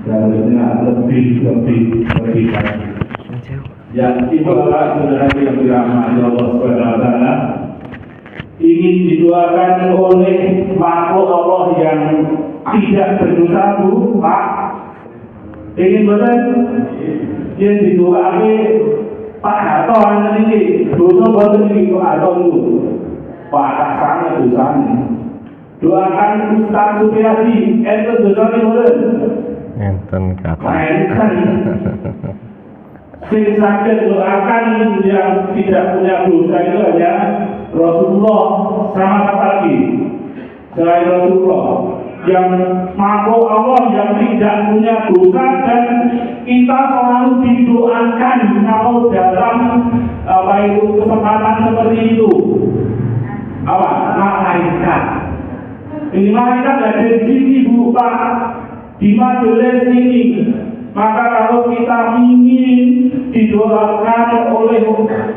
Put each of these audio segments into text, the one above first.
harusnya lebih lagi. Ya, itulah saudara yang dirahmati Allah Subhanahu wa taala. Ingin didoakan oleh makhluk Allah yang tidak berdosa, Bu, Pak. Ingin betul? Yang didoakan Pak Haton ini, dosa betul ini Pak Haton itu. Pak Kasane dosanya. Doakan Ustaz Supriyadi, itu dosanya betul. Enten kata. Sing sakit doakan yang tidak punya dosa itu hanya Rasulullah sama satu lagi selain Rasulullah yang makhluk Allah yang tidak punya dosa, dan kita selalu didoakan kalau dalam kesempatan seperti itu malaikat. Ini malaikat ada di sini, Bu, Pak, di majelis ini. Maka kalau kita ingin didoakan oleh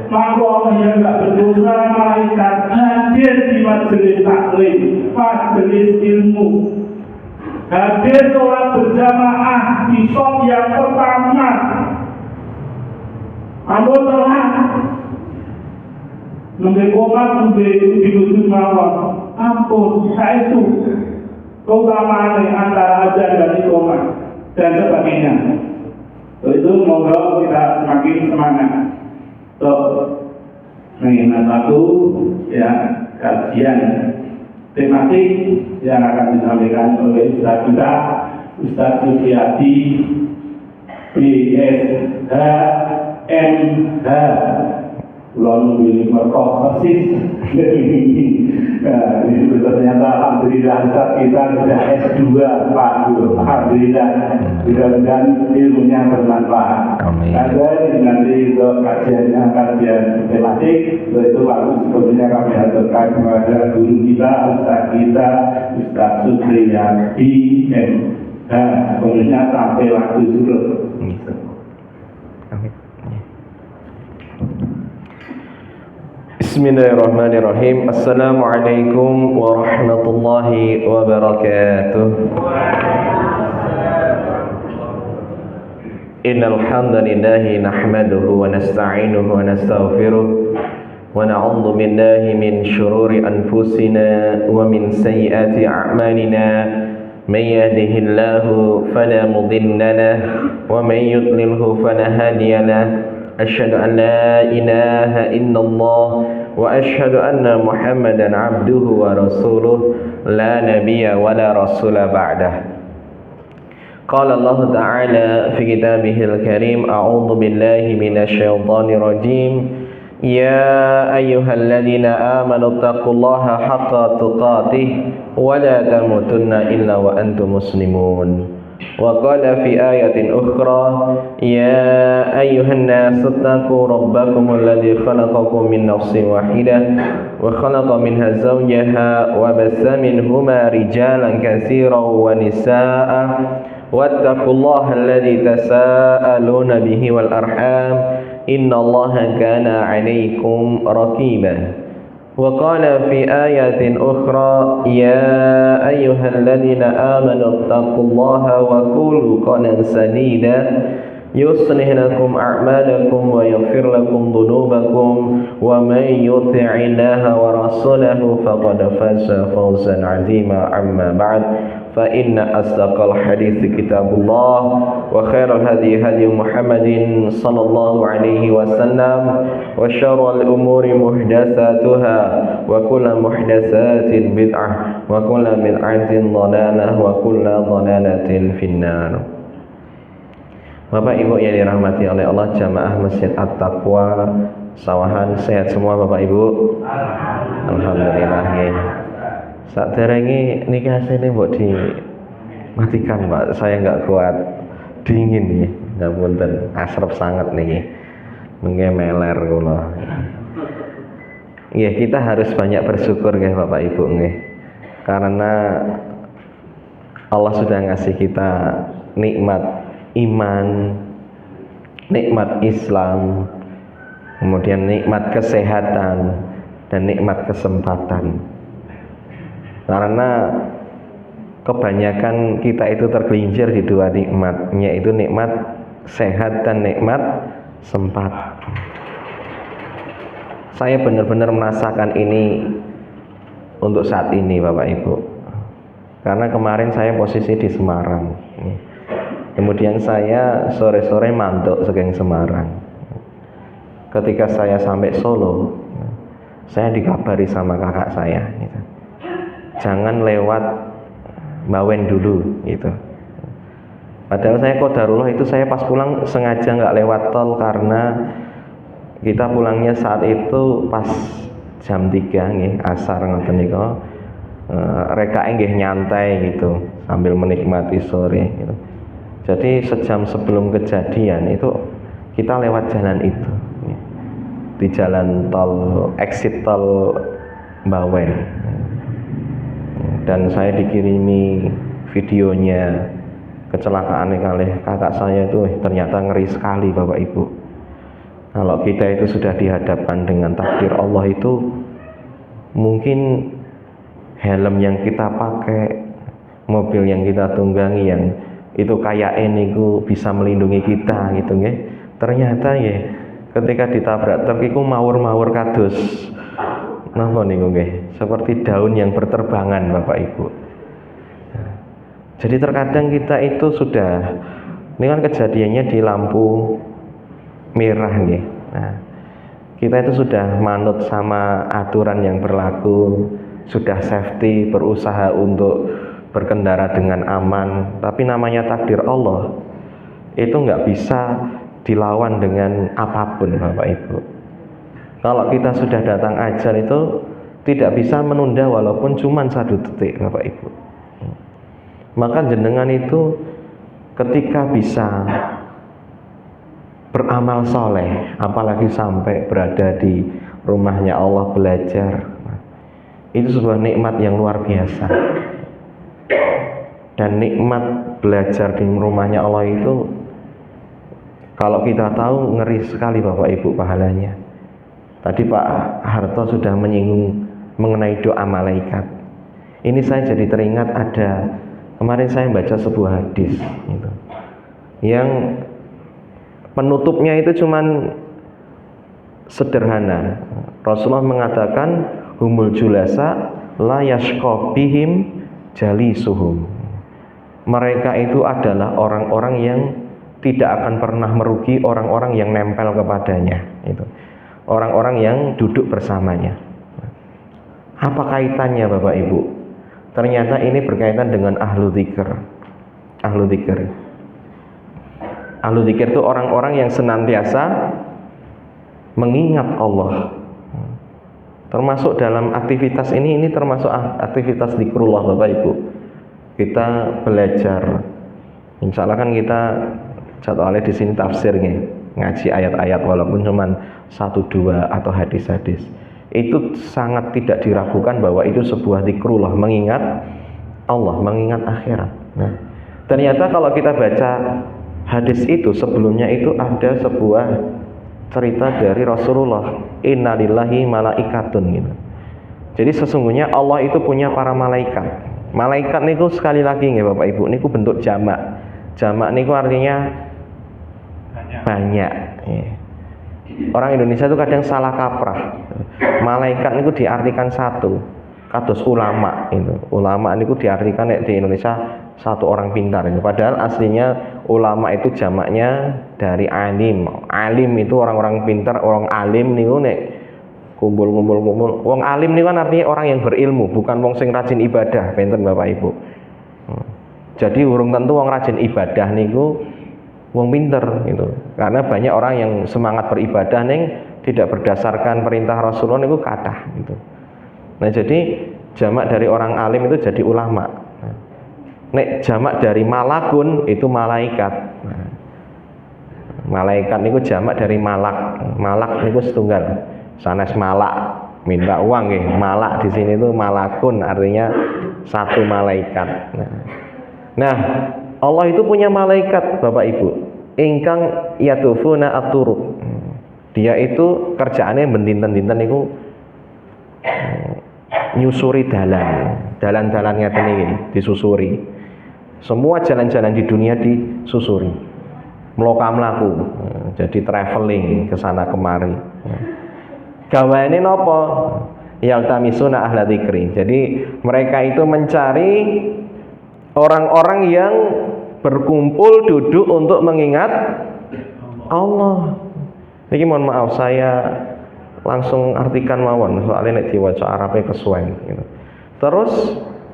makhluk Allah yang tidak berdosa, malaikat hadir di majelis taklim, majelis ilmu, hadir sholat berjamaah di shop yang pertama. Ampun telah nembe komat nembe diwujud mawon. Ampun, saya itu keutamaan antara ajar dan iqamah dan sebagainya. Itu moga kita semakin semangat. Mengingat satu ya kajian tematik yang akan disampaikan oleh Ustaz kita, Ustaz Supriyadi BSH MH. Lalu pilih merkos persis. Itu ternyata alhamdulillah kita sudah S2 Pak Guru. Alhamdulillah, mudah-mudahan ilmunya bermanfaat. Ada nanti untuk kajian tematik, itu bagus. Sebetulnya kami aturkan kepada guru kita, Ustaz Supriyadi MH. Sebetulnya sampai waktu surut. Bismillahirrahmanirrahim. Assalamualaikum warahmatullahi wabarakatuh. Innal hamdalillahi nahmaduhu wa nasta'inuhu wa nastaghfiruh wa na'udzu billahi min shururi anfusina wa min sayyiati a'malina. May yahdihillahu fala mudilla lahu wa may yudlilhu fala hadiya lahu. Asyhadu an la ilaha illallah wa asyhadu anna Muhammadan abduhu wa rasuluh la nabiyya wa la rasula ba'dah. Qala Allah Ta'ala fi kitabihil karim, a'udzu billahi minasy syaithanir rajim. Ya ayyuhalladzina amanu taqullaha haqqa tuqatih wa la tamutunna illa wa antum muslimun. وقال في آية أخرى يا أيها الناس اتقوا ربكم الذي خلقكم من نفس واحدة وخلق منها زوجها وبث منهما رجالا كثيرا ونساء واتقوا الله الذي تساءلون به والأرحام إن الله كان عليكم رقيبا. وقال في آية أخرى يا أيها الذين آمنوا اتقوا الله وقولوا قولا سديدا يصلح لكم أعمالكم ويغفر لكم ذنوبكم ومن يطع الله ورسوله فقد فاز فوزا عظيما. أما بعد فإن أصدق الحديث كتاب الله وخير الهدي هدي محمد صلى الله عليه وسلم وشر الأمور محدثاتها وكل محدثات بدعة وكل بدعة ضلالة وكل ضلالة في النار. Bapak Ibu yang dirahmati oleh Allah, jamaah Masjid At-Taqwa Sawahan, sehat semua Bapak Ibu? Alhamdulillah ya. Saderenge nikah sini mbok dimatikan Pak, saya nggak kuat, dingin nih, nggak punten, asrep sangat nih, mengemeler kula. Iya, kita harus banyak bersyukur nggih Bapak Ibu nggih, karena Allah sudah ngasih kita nikmat iman, nikmat Islam, kemudian nikmat kesehatan dan nikmat kesempatan. Karena kebanyakan kita itu tergelincir di dua nikmat, yaitu nikmat sehat dan nikmat sempat. Saya benar-benar merasakan ini untuk saat ini Bapak Ibu, karena kemarin saya posisi di Semarang, kemudian saya sore-sore mantuk saking Semarang. Ketika saya sampai Solo, saya dikabari sama kakak saya, gitu, jangan lewat Bawen dulu, gitu. Padahal saya qadarullah itu saya pas pulang sengaja nggak lewat tol, karena kita pulangnya saat itu pas jam 3 nggih, asar ngoten niku. Rekake nggih nyantai gitu sambil menikmati sore gitu. Jadi sejam sebelum kejadian itu kita lewat jalan itu, di jalan tol, exit tol Bawen, dan saya dikirimi videonya kecelakaan oleh kakak saya. Itu ternyata ngeri sekali Bapak Ibu. Kalau kita itu sudah dihadapkan dengan takdir Allah itu, mungkin helm yang kita pakai, mobil yang kita tunggangi yang itu kayak ini bisa melindungi kita gitu nggih. Ternyata ya ketika ditabrak truk iku mawur-mawur kados napa niku nggih, seperti daun yang berterbangan Bapak Ibu. Jadi terkadang kita itu sudah, ini kan kejadiannya di lampu merah nggih. Nah, kita itu sudah manut sama aturan yang berlaku, sudah safety, berusaha untuk berkendara dengan aman, tapi namanya takdir Allah itu nggak bisa dilawan dengan apapun Bapak Ibu. Kalau kita sudah datang ajal itu tidak bisa menunda walaupun cuma 1 detik Bapak Ibu. Maka jenengan itu ketika bisa beramal soleh, apalagi sampai berada di rumahnya Allah belajar, itu sebuah nikmat yang luar biasa. Dan nikmat belajar di rumahnya Allah itu, kalau kita tahu, ngeri sekali Bapak Ibu pahalanya. Tadi Pak Harto sudah menyinggung mengenai doa malaikat. Ini saya jadi teringat ada, kemarin saya baca sebuah hadis gitu, yang penutupnya itu cuman sederhana. Rasulullah mengatakan, humul julasa la yashqa bihim jalisuhum. Mereka itu adalah orang-orang yang tidak akan pernah merugi orang-orang yang nempel kepadanya, itu orang-orang yang duduk bersamanya. Apa kaitannya Bapak Ibu? Ternyata ini berkaitan dengan ahlu dzikir. Ahlu dzikir itu orang-orang yang senantiasa mengingat Allah. Termasuk dalam aktivitas ini termasuk aktivitas zikrullah Bapak Ibu. Kita belajar, insya Allah kan kita jadwalnya di sini tafsirnya, ngaji ayat-ayat walaupun cuma 1-2 atau hadis-hadis. Itu sangat tidak diragukan bahwa itu sebuah zikrullah, mengingat Allah, mengingat akhirat. Nah, ternyata kalau kita baca hadis itu, sebelumnya itu ada sebuah cerita dari Rasulullah, innalillahi malaikatun gitu. Jadi sesungguhnya Allah itu punya para malaikat. Malaikat niku sekali lagi nggih Bapak Ibu, niku bentuk jamak. Jamak niku artinya banyak. Orang Indonesia itu kadang salah kaprah. Malaikat niku diartikan satu, kados ulama itu. Ulama niku diartikan di Indonesia satu orang pintar. Padahal aslinya ulama itu jamaknya dari alim. Alim itu orang-orang pintar, orang alim niku nek kumpul. Wong alim niku kan artinya orang yang berilmu, bukan wong sing rajin ibadah, benten Bapak Ibu. Jadi urung tentu wong rajin ibadah niku wong pinter gitu. Karena banyak orang yang semangat beribadah ning tidak berdasarkan perintah Rasulullah niku kathah gitu. Nah, jadi jamak dari orang alim itu jadi ulama. Nek jamak dari malakun itu malaikat. Malaikat niku jamak dari malak. Malak niku setunggal. Sanes malak, minta uang nggih. Malak di sini itu malakun, artinya satu malaikat. Nah, Allah itu punya malaikat Bapak Ibu, ingkang yatufuna at-turuq. Dia itu kerjaannya bendinten-dinten niku nyusuri dalan ngeten iki disusuri. Semua jalan-jalan di dunia disusuri. Mlaku, jadi traveling ke sana kemari. Gawane napa? Yaltamisuna ahla dzikri. Jadi mereka itu mencari orang-orang yang berkumpul duduk untuk mengingat Allah. Niki mohon maaf saya langsung artikan mawon soalnya nek diwaca Arabe kesuwen gitu. Terus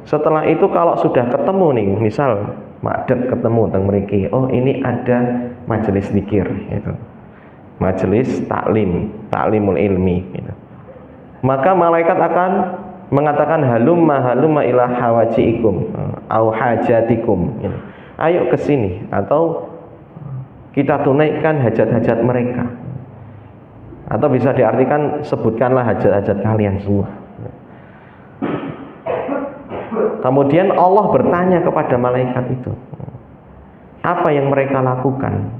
setelah itu kalau sudah ketemu nih, misal madhep ketemu teng mriki, oh ini ada majelis zikir gitu. Majelis taklimul ilmi gitu. Maka malaikat akan mengatakan halumma ila hawajiikum au hajatikum gitu. Ayo ke sini atau kita tunaikan hajat-hajat mereka. Atau bisa diartikan sebutkanlah hajat-hajat kalian semua. Kemudian Allah bertanya kepada malaikat itu, apa yang mereka lakukan?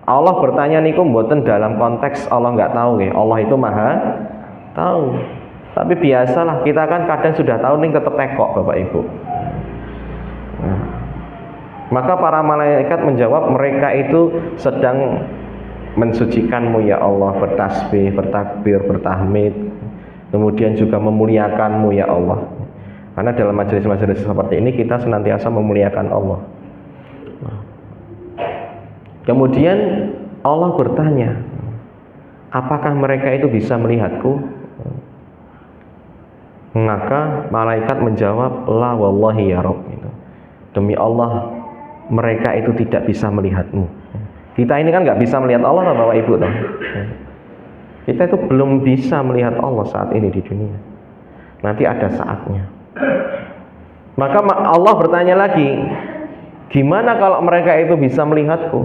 Allah bertanya niku mboten dalam konteks Allah nggak tahu ya. Allah itu maha tahu. Tapi biasalah kita kan kadang sudah tahu nih tetep tekok Bapak Ibu. Nah, maka para malaikat menjawab, mereka itu sedang mensucikanmu ya Allah, bertasbih, bertakbir, bertahmid, kemudian juga memuliakanmu ya Allah. Karena dalam majelis-majelis seperti ini kita senantiasa memuliakan Allah. Kemudian Allah bertanya, apakah mereka itu bisa melihatku? Maka malaikat menjawab, la wallahi ya Rabb. Demi Allah, mereka itu tidak bisa melihatmu. Kita ini kan nggak bisa melihat Allah, Bapak Ibu. Kita itu belum bisa melihat Allah saat ini di dunia. Nanti ada saatnya. Maka Allah bertanya lagi, gimana kalau mereka itu bisa melihatku?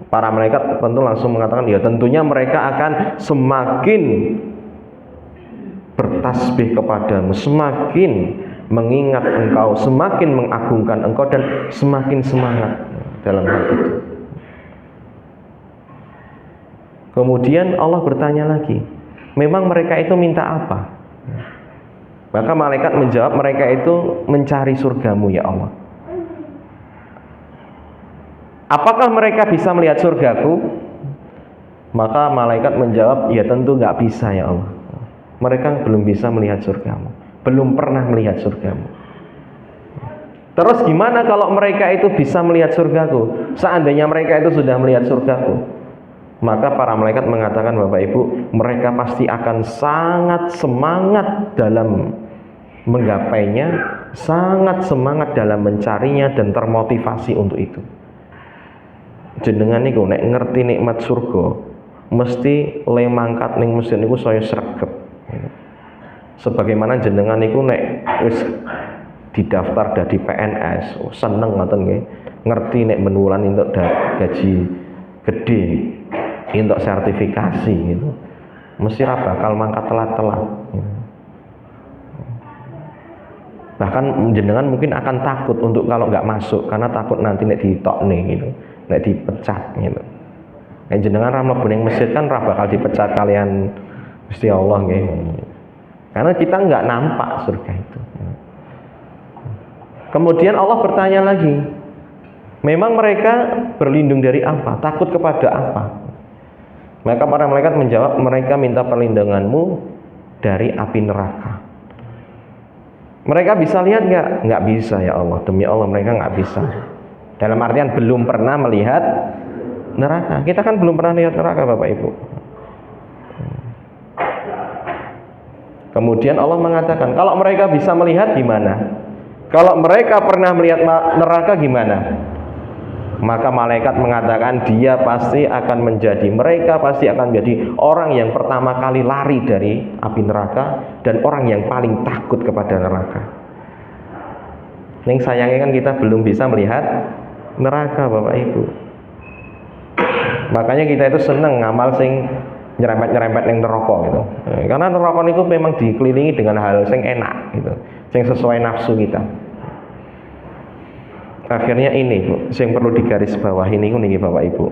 Para malaikat tentu langsung mengatakan, ya tentunya mereka akan semakin bertasbih kepadamu, semakin mengingat engkau, semakin mengagungkan engkau, dan semakin semangat dalam hal itu. Kemudian Allah bertanya lagi, memang mereka itu minta apa? Maka malaikat menjawab, mereka itu mencari surgamu ya Allah. Apakah mereka bisa melihat surgaku? Maka malaikat menjawab, ya tentu nggak bisa ya Allah. Mereka belum bisa melihat surgamu, belum pernah melihat surgamu. Terus gimana kalau mereka itu bisa melihat surgaku? Seandainya mereka itu sudah melihat surgaku, maka para malaikat mengatakan, Bapak Ibu, mereka pasti akan sangat semangat dalam menggapainya, sangat semangat dalam mencarinya, dan termotivasi untuk itu. Jenengan niku nek ngerti nikmat surga, mesti le mangkat ning masjid niku saya sregep. Sebagaimana jenengan niku nek wis didaftar dadi PNS, seneng ngoten nggih. Ngerti nek menulan entuk gaji gede, entuk sertifikasi gitu. Mesti ra bakal mangkat telat-telat gitu. Bahkan jenengan mungkin akan takut untuk kalau nggak masuk, karena takut nanti nek ditokne gitu, nek dipecat gitu. Nek jenengan ra mlebu ning masjid kan ra bakal dipecat kalian Gusti Allah nggih. Karena kita nggak nampak surga itu. Kemudian Allah bertanya lagi, memang mereka berlindung dari apa? Takut kepada apa? Maka para malaikat menjawab, mereka minta perlindunganmu dari api neraka. Mereka bisa lihat nggak? Nggak bisa ya Allah. Demi Allah mereka nggak bisa. Dalam artian belum pernah melihat neraka. Kita kan belum pernah lihat neraka, Bapak Ibu. Kemudian Allah mengatakan, kalau mereka bisa melihat gimana? Kalau mereka pernah melihat neraka gimana? Maka malaikat mengatakan, mereka pasti akan menjadi orang yang pertama kali lari dari api neraka, dan orang yang paling takut kepada neraka. Yang sayangnya kan kita belum bisa melihat neraka, Bapak Ibu. Makanya kita itu seneng ngamal sing nyerempet-nyerempet ning neraka gitu. Karena neraka niku memang dikelilingi dengan hal sing enak gitu, sing sesuai nafsu kita. Akhirnya ini Bu, yang perlu digarisbawahi niki Bapak Ibu.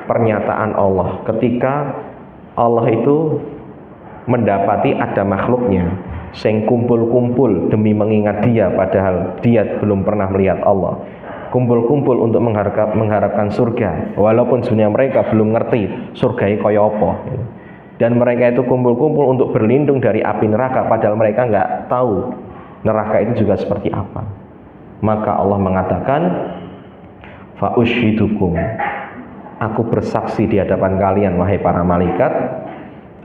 Pernyataan Allah ketika Allah itu mendapati ada makhluknya sing kumpul-kumpul demi mengingat dia padahal dia belum pernah melihat Allah, kumpul-kumpul untuk mengharapkan surga walaupun sebenarnya mereka belum ngerti surga kaya apa, dan mereka itu kumpul-kumpul untuk berlindung dari api neraka padahal mereka nggak tahu neraka itu juga seperti apa. Maka Allah mengatakan, fa ushidukum, aku bersaksi di hadapan kalian wahai para malaikat,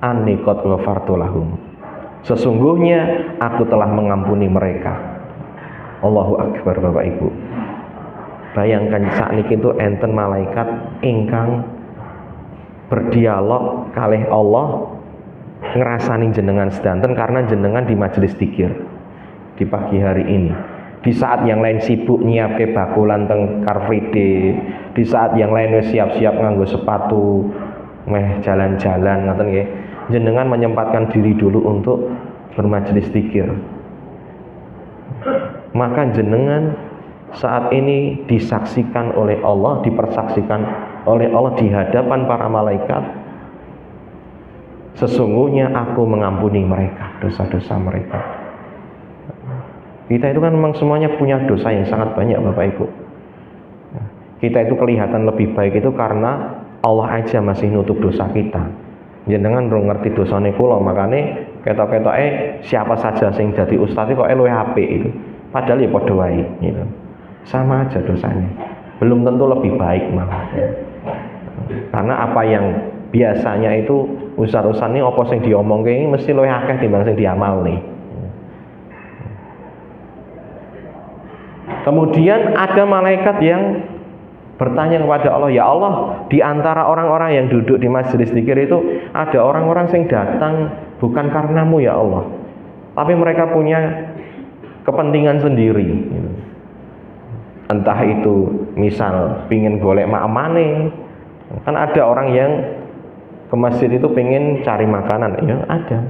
anni qad ghafartu lahum, sesungguhnya aku telah mengampuni mereka. Allahu akbar. Bapak Ibu, bayangkan saat niki itu enten malaikat ingkang berdialog kalih Allah ngrasani jenengan sedanten karena jenengan di majelis dzikir di pagi hari ini. Di saat yang lain sibuk nyiapke bakulan teng Car Free Day, di saat yang lain siap-siap nganggo sepatu meh jalan-jalan ngoten nggih, jenengan menyempatkan diri dulu untuk bermajelis dzikir. Maka jenengan saat ini disaksikan oleh Allah, dipersaksikan oleh Allah di hadapan para malaikat, sesungguhnya aku mengampuni mereka dosa-dosa mereka. Kita itu kan memang semuanya punya dosa yang sangat banyak Bapak Ibu. Kita itu kelihatan lebih baik itu karena Allah aja masih nutup dosa kita. Jenengan belum ngerti dosane kula, makane ketok-ketoke siapa saja sing dadi ustaz kok luwih apik itu. Padahal ya padha wae gitu. Sama aja dosanya. Belum tentu lebih baik malah. Karena apa yang biasanya itu ustaz-ustaz ini apa sing diomongke ini mesti luwih akeh timbang sing diamalne. Kemudian ada malaikat yang bertanya kepada Allah, ya Allah, di antara orang-orang yang duduk di majelis dzikir itu ada orang-orang yang datang bukan karenamu ya Allah, tapi mereka punya kepentingan sendiri. Entah itu misal pingin golek makmane, kan ada orang yang ke masjid itu pengen cari makanan, ya ada.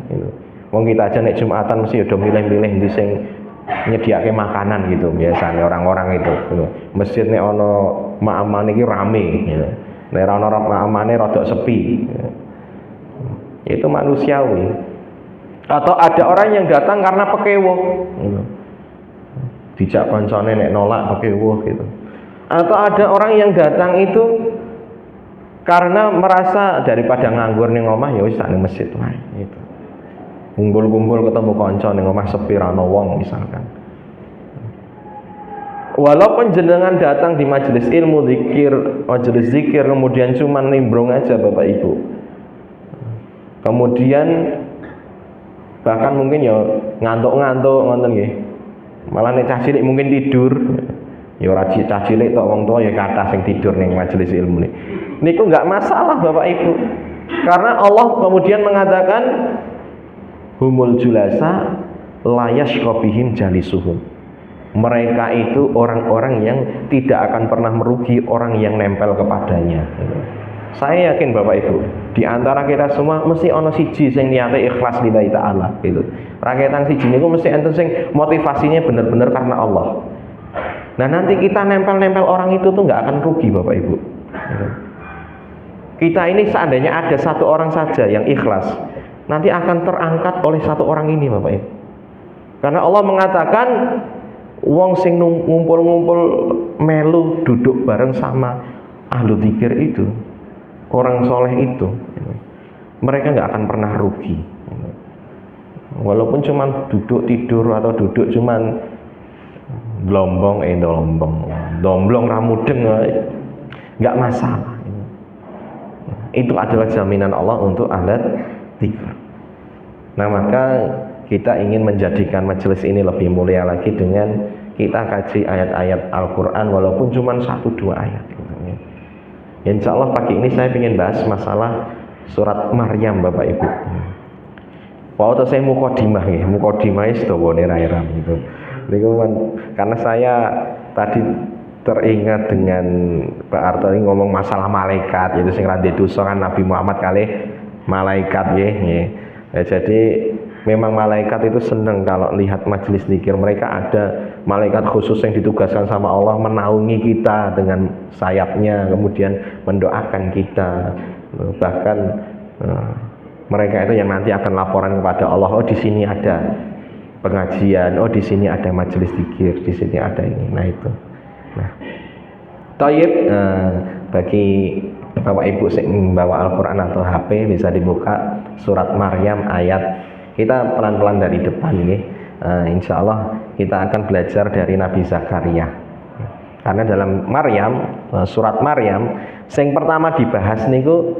Wong kita aja nek Jumatan mesti udah milih-milih di sing nyediake makanan gitu biasanya orang-orang itu gitu. Masjid nek ana makmane iki rame gitu. Nek ora ana makmane rada sepi gitu. Itu manusiawi. Atau ada orang yang datang karena pekewo gitu. Dijak koncone nek nolak pekewo gitu. Atau ada orang yang datang itu karena merasa daripada nganggur ning omah ya wis sak ning masjid wae gitu. Kumpul-kumpul ketemu kanca ning omah sepi ra ono wong misalkan. Walaupun jenengan datang di majelis ilmu zikir, majelis zikir kemudian cuma nimbrung aja Bapak Ibu. Kemudian bahkan mungkin ya ngantuk-ngantuk ngoten nggih. Malah nek cah cilik mungkin tidur. Ya ora cah cilik tok wong tuwa ya kathah sing tidur ning majelis ilmu niku enggak masalah Bapak Ibu. Karena Allah kemudian mengatakan humul julasa la yashqa bihim jalisuhum. Mereka itu orang-orang yang tidak akan pernah merugi orang yang nempel kepadanya. Saya yakin Bapak Ibu, di antara kita semua mesti ana siji sing niate ikhlas lillahi taala gitu. Rakyatan siji niku mesti enten sing motivasinya bener-bener karena Allah. Nah, nanti kita nempel-nempel orang itu tuh nggak akan rugi Bapak Ibu. Kita ini seandainya ada satu orang saja yang ikhlas, nanti akan terangkat oleh satu orang ini Bapak Ibu. Karena Allah mengatakan wong sing ngumpul-ngumpul melu duduk bareng sama ahlu dzikir itu, orang soleh itu, mereka nggak akan pernah rugi. Walaupun cuma duduk tidur atau duduk cuman domblong ramudeng nggak masalah. Itu adalah jaminan Allah untuk alat dzikir. Nah, maka kita ingin menjadikan majelis ini lebih mulia lagi dengan kita kaji ayat-ayat Al-Quran walaupun cuma 1-2 ayat gitu, ya. Insya Allah pagi ini saya ingin bahas masalah surat Maryam Bapak Ibu. Waktu saya mukodimah ya, mukodimah itu ram gitu. Karena saya tadi teringat dengan Pak Arto ini ngomong masalah malaikat, yaitu sing rande dosa kan Nabi Muhammad kali malaikat ya. Jadi memang malaikat itu senang kalau lihat majelis zikir. Mereka ada malaikat khusus yang ditugaskan sama Allah menaungi kita dengan sayapnya, kemudian mendoakan kita. Bahkan Mereka itu yang nanti akan laporan kepada Allah, oh di sini ada pengajian, oh di sini ada majelis zikir, di sini ada ini. Nah itu. Nah, Thayyib, bagi Bapak Ibu yang membawa Al-Quran atau HP bisa dibuka surat Maryam ayat, kita pelan-pelan dari depan nih. Insya Allah kita akan belajar dari Nabi Zakaria. Karena dalam Maryam, surat Maryam, yang pertama dibahas niku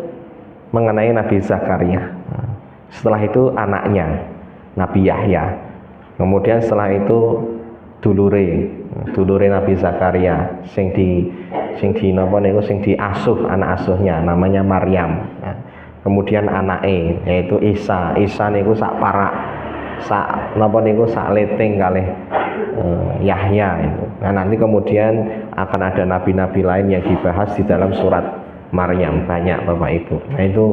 mengenai Nabi Zakaria. Setelah itu anaknya Nabi Yahya. Kemudian setelah itu dulure Nabi Zakaria sing napa niku sing diasuh, anak asuhnya namanya Maryam. Kemudian anake yaitu Isa niku sak napa niku sak leteng kalih Yahya itu. Nah nanti kemudian akan ada nabi-nabi lain yang dibahas di dalam surat Maryam, banyak Bapak Ibu. Nah itu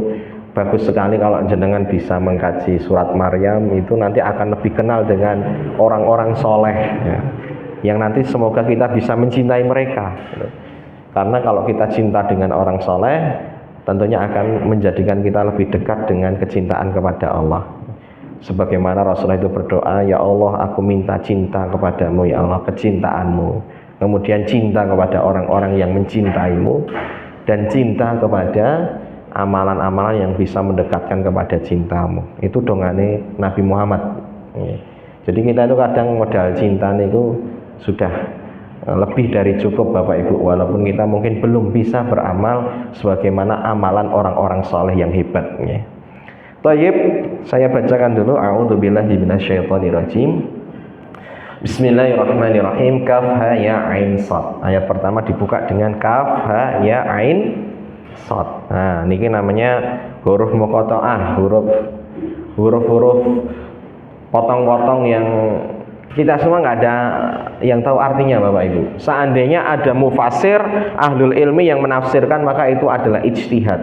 bagus sekali kalau jenengan bisa mengkaji surat Maryam, itu nanti akan lebih kenal dengan orang-orang soleh ya, yang nanti semoga kita bisa mencintai mereka gitu. Karena kalau kita cinta dengan orang soleh, tentunya akan menjadikan kita lebih dekat dengan kecintaan kepada Allah. Sebagaimana Rasulullah itu berdoa, ya Allah aku minta cinta kepadamu ya Allah, kecintaanmu, kemudian cinta kepada orang-orang yang mencintaimu, dan cinta kepada amalan-amalan yang bisa mendekatkan kepada cintamu. Itu dongane Nabi Muhammad. Jadi kita itu kadang modal cinta itu sudah lebih dari cukup Bapak Ibu, walaupun kita mungkin belum bisa beramal sebagaimana amalan orang-orang soleh yang hebat. Thayyib, saya bacakan dulu. A'udzubillahi minasyaitonirrajim. Bismillahirrahmanirrahim. Kaf ha ya ain sad. Ayat pertama dibuka dengan kaf ha ya ain sad. Nah, niki namanya huruf muqatta'ah, huruf potong-potong yang kita semua nggak ada yang tahu artinya Bapak Ibu. Seandainya ada mufasir ahlul ilmi yang menafsirkan, maka itu adalah ijtihad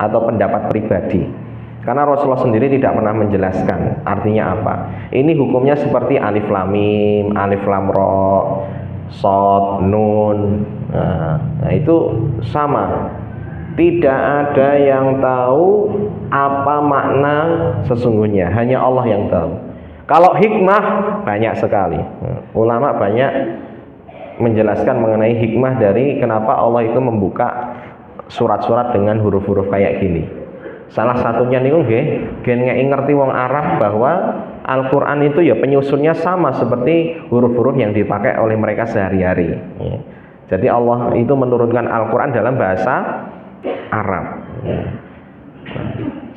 atau pendapat pribadi. Karena Rasulullah sendiri tidak pernah menjelaskan artinya apa. Ini hukumnya seperti alif lam mim, alif lam ra, shad, nun. Nah, itu sama. Tidak ada yang tahu apa makna sesungguhnya, hanya Allah yang tahu. Kalau hikmah banyak sekali. Ulama banyak menjelaskan mengenai hikmah dari kenapa Allah itu membuka surat-surat dengan huruf-huruf kayak gini. Salah satunya niku nggih, gen ngerti wong Arab bahwa Al-Qur'an itu ya penyusunnya sama seperti huruf-huruf yang dipakai oleh mereka sehari-hari. Jadi Allah itu menurunkan Al-Qur'an dalam bahasa Arab.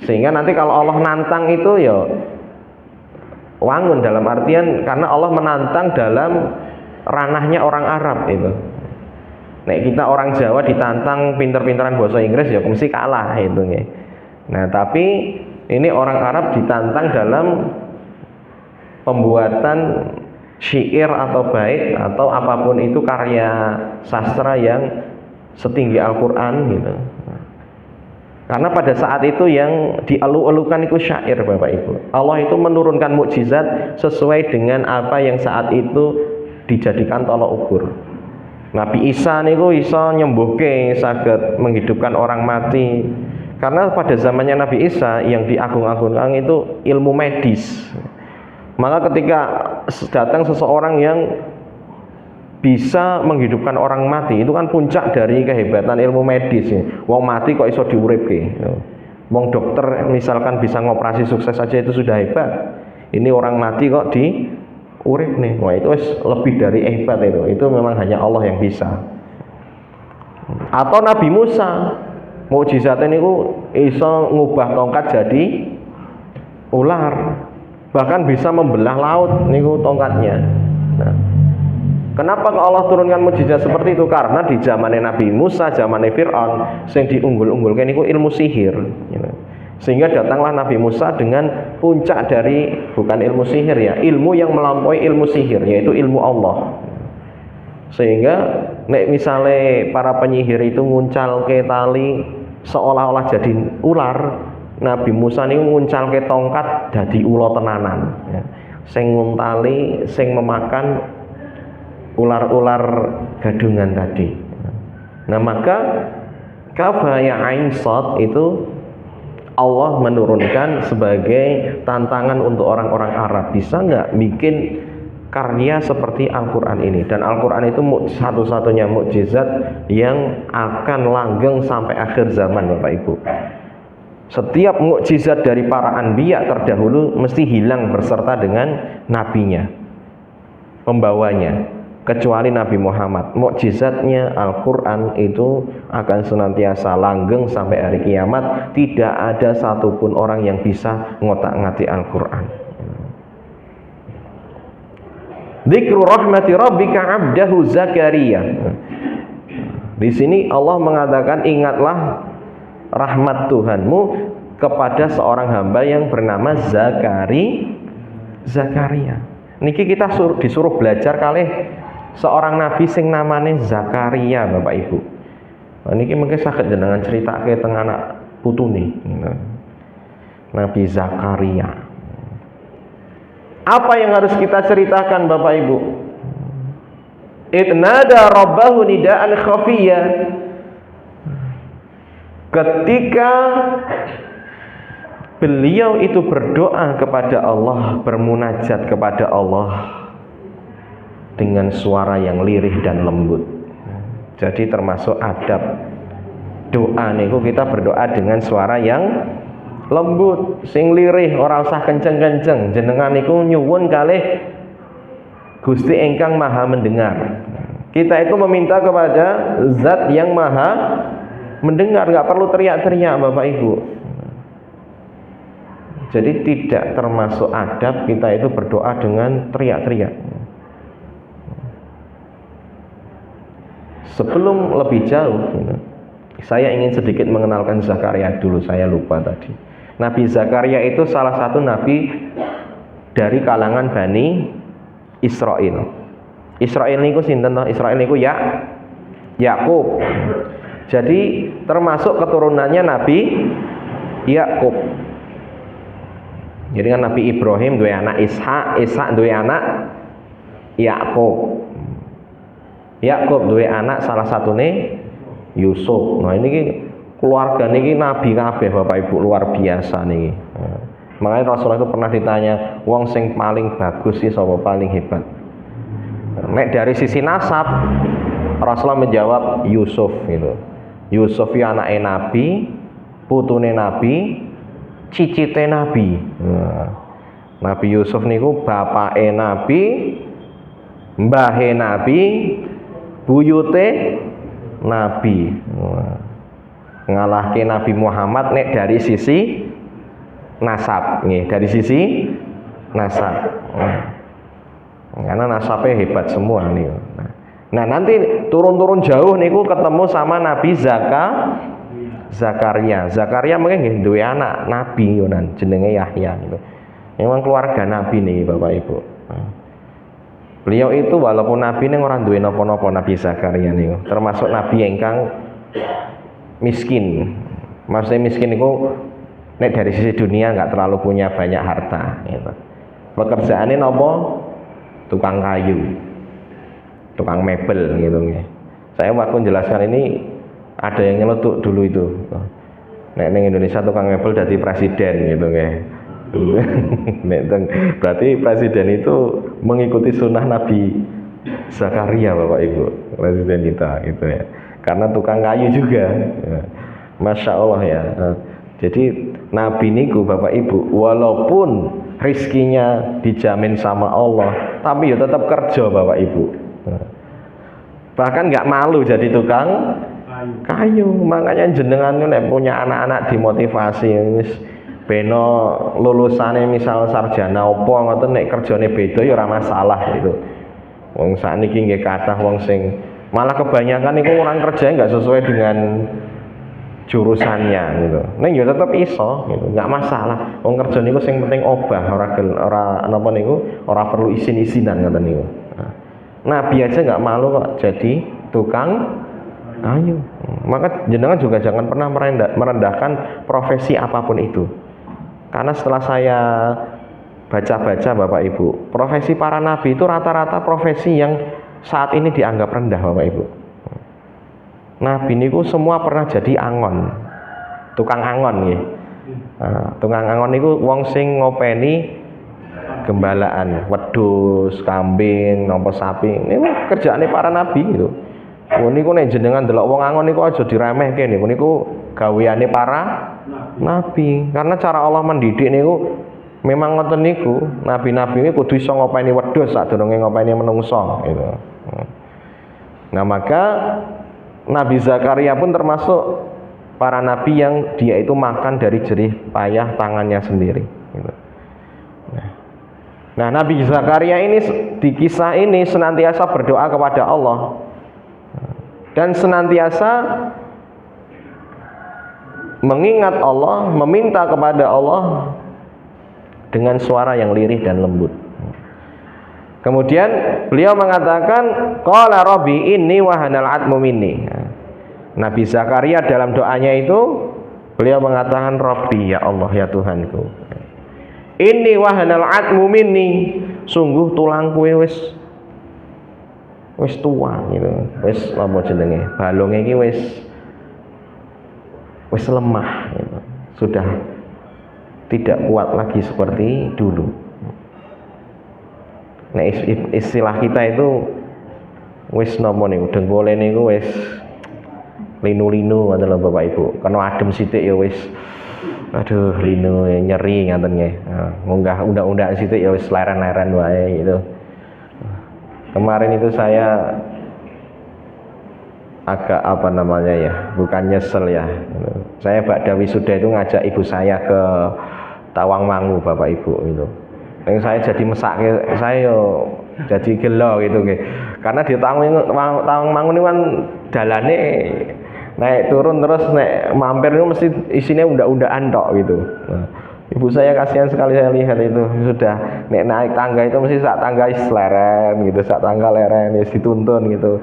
Sehingga nanti kalau Allah nantang itu ya wangun, dalam artian karena Allah menantang dalam ranahnya orang Arab itu. Nek kita orang Jawa ditantang pinter-pinteran bahasa Inggris ya mesti kalah itu nggih. Nah, tapi ini orang Arab ditantang dalam pembuatan syair atau bait atau apapun itu karya sastra yang setinggi Al-Qur'an gitu. Karena pada saat itu yang dielu-elukan itu syair Bapak Ibu. Allah itu menurunkan mukjizat sesuai dengan apa yang saat itu dijadikan tolok ukur. Nabi Isa niku iso nyembuhke, saged menghidupkan orang mati. Karena pada zamannya Nabi Isa yang diagung-agungkan itu ilmu medis. Maka ketika datang seseorang yang bisa menghidupkan orang mati, itu kan puncak dari kehebatan ilmu medis. Wong mati kok iso diuripke. Wong dokter misalkan bisa ngoperasi sukses saja itu sudah hebat. Ini orang mati kok diurip nih. Wah, itu lebih dari hebat itu. Itu memang hanya Allah yang bisa. Atau Nabi Musa, mukjizatnya niku iso ngubah tongkat jadi ular. Bahkan bisa membelah laut niku tongkatnya. Nah, kenapa kok Allah turunkan mukjizat seperti itu? Karena di zamannya Nabi Musa, zamannya Fir'aun, yang diunggul-unggulkan itu ilmu sihir. Sehingga datanglah Nabi Musa dengan puncak dari, bukan ilmu sihir ya, ilmu yang melampaui ilmu sihir, yaitu ilmu Allah. Sehingga nek misalnya para penyihir itu nguncal ke tali seolah-olah jadi ular, Nabi Musa ini nguncal ke tongkat jadi ulo tenanan. Sing nguntali, sing memakan ular-ular gadungan tadi. Nah, maka kaf ya ain sad itu Allah menurunkan sebagai tantangan untuk orang-orang Arab, bisa nggak bikin karya seperti Al-Quran ini. Dan Al-Quran itu satu-satunya mukjizat yang akan langgeng sampai akhir zaman, Bapak Ibu. Setiap mukjizat dari para anbiya terdahulu mesti hilang berserta dengan nabinya, pembawanya, kecuali Nabi Muhammad. Mukjizatnya Al-Quran itu akan senantiasa langgeng sampai hari kiamat. Tidak ada satupun orang yang bisa ngotak-ngatik Al-Quran. Dzikru rahmati rabbika 'abdahu Zakaria. Di sini Allah mengatakan, ingatlah rahmat Tuhanmu kepada seorang hamba yang bernama Zakaria. Niki kita disuruh belajar kalih seorang nabi sing namane Zakaria, Bapak Ibu. Niki mungkin saged jenengan critake teng anak putune. Nabi Zakaria. Apa yang harus kita ceritakan, Bapak Ibu? Itnada rabbahu nidaan khafiyya. Ketika beliau itu berdoa kepada Allah, bermunajat kepada Allah dengan suara yang lirih dan lembut. Jadi termasuk adab doa niku, kita berdoa dengan suara yang lembut, sing lirih, ora usah kenceng-kenceng. Jenengan niku nyuwun kalih Gusti ingkang Maha mendengar. Kita itu meminta kepada Zat yang Maha mendengar, nggak perlu teriak-teriak, Bapak Ibu. Jadi tidak termasuk adab kita itu berdoa dengan teriak-teriak. Sebelum lebih jauh, saya ingin sedikit mengenalkan Zakaria dulu, saya lupa tadi. Nabi Zakaria itu salah satu nabi dari kalangan Bani Israel. Israel niku sinten toh? Israel niku Yakub. Jadi termasuk keturunannya Nabi Yakub. Jadi kan Nabi Ibrahim dua anak Ishak, Ishak dua anak Yakub. Yakub dua anak salah satunya Yusuf. Nah ini keluarga niki nabi kabeh, Bapak Ibu, luar biasa niki. Makanya Rasulullah itu pernah ditanya, wong sing paling bagus sih sapa paling hebat? Nek dari sisi nasab, Rasulullah menjawab Yusuf gitu. Yusuf ya anake nabi, putune nabi, cicite nabi. Nabi Yusuf niku bapake nabi, mbahe nabi, buyute nabi. Ngalahke Nabi Muhammad nek dari sisi nasab, nih dari sisi nasab. Karena nasabnya hebat semua nih. Nah nanti turun-turun jauh niku ketemu sama Nabi Zakaria. Zakaria mungkin duwe anak nabi yonan jenenge Yahya gitu. Memang keluarga nabi nih, Bapak Ibu. Beliau itu walaupun nabi ning ora duwe napa-napa, Nabi Zakaria niku termasuk nabi ingkang miskin. Maksudnya miskin niku nek dari sisi dunia nggak terlalu punya banyak harta gitu. Pekerjaannya nopo? Tukang kayu, tukang mebel gitu nggih. Saya waktu menjelaskan ini ada yang nyeletuk dulu itu. Nek ning Indonesia tukang mebel dadi presiden gitu nggih. Berarti presiden itu mengikuti sunnah Nabi Zakaria, Bapak Ibu, presiden kita gitu ya. Karena tukang kayu juga. Masya Allah ya. Jadi Nabi niku, Bapak Ibu, walaupun rizkinya dijamin sama Allah, tapi ya tetap kerja, Bapak Ibu. Bahkan nggak malu jadi tukang kayu. Makanya jenengan nek punya anak-anak dimotivasi wis beno lulusane misal sarjana opo ngoten, nek kerjane beda ya ora masalah gitu. Wong sakniki nggih kathah wong sing malah kebanyakan niku orang kerjanya nggak sesuai dengan jurusannya gitu. Ning ya tetep iso gitu, nggak masalah. Wong kerja niku sing penting obah, ora napa niku, ora perlu isin-isinan ngoten niku. Nabi aja nggak malu kok jadi tukang kayu. Maka jenengan juga jangan pernah merendahkan profesi apapun itu. Karena setelah saya baca-baca, Bapak Ibu, profesi para nabi itu rata-rata profesi yang saat ini dianggap rendah, Bapak Ibu. Nabi niku semua pernah jadi angon, tukang angon ya. Nah, tukang angon niku wong sing ngopeni gembalaan, wedhus, kambing, napa sapi. Niku kerjaane para nabi gitu. Niku nek jenengan delok wong angon niku aja diremehke niku gaweane para nabi. Karena cara Allah mendidik niku memang ngoten niku. Nabi-nabi niku kudu iso ngopeni wedhus sadurunge ngopeni menungso gitu. Nah, maka Nabi Zakaria pun termasuk para nabi yang dia itu makan dari jerih payah tangannya sendiri gitu. Nah, Nabi Zakaria ini di kisah ini senantiasa berdoa kepada Allah dan senantiasa mengingat Allah, meminta kepada Allah dengan suara yang lirih dan lembut. Kemudian beliau mengatakan, qala rabbi inni wahanal atmu minni. Nabi Zakaria dalam doanya itu beliau mengatakan, Rabbi, ya Allah, ya Tuhanku, inni wahanal atmu minni, sungguh tulangku wis tua gitu, wis apa jenenge, balonge iki wis lemah gitu. Sudah tidak kuat lagi seperti dulu. Nah, istilah kita itu wis napa niku, dengkule niku wis linu-linu ngoten lho Bapak Ibu. Kena adem sithik ya wis aduh linu nyeri ngoten nggih. Munggah undak-undak sithik ya wis leren-leren wae gitu. Kemarin itu saya agak apa namanya ya, bukan nyesel ya. Saya bakda wisuda itu ngajak ibu saya ke Tawangmangu Bapak Ibu gitu. Yang saya jadi mesake, saya jadi gelo gitu nggih. Karena di Tawangmangu ini kan dalane naik turun terus nek mampir itu mesti isinya undak-undakan tok gitu. Nah, ibu saya kasihan sekali saya lihat itu, sudah nek naik tangga itu mesti sak tangga leren gitu, sak tangga leren ya dituntun gitu.